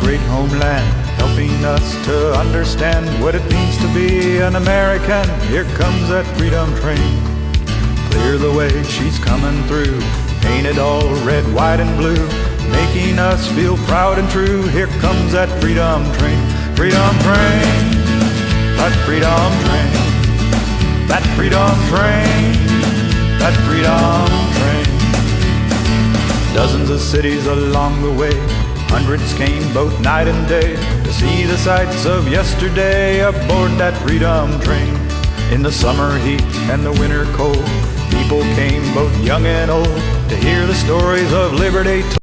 great homeland, helping us to understand what it means to be an American. Here comes that freedom train. Clear the way, she's coming through, painted all red, white, and blue, making us feel proud and true. Here comes that freedom train. Freedom train, that freedom train, that freedom train, that freedom train. Dozens of cities along the way, hundreds came both night and day to see the sights of yesterday aboard that freedom train. In the summer heat and the winter cold, people came both young and old to hear the stories of liberty told.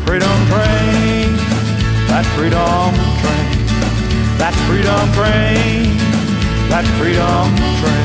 Freedom train, that freedom train, that freedom train, that freedom train.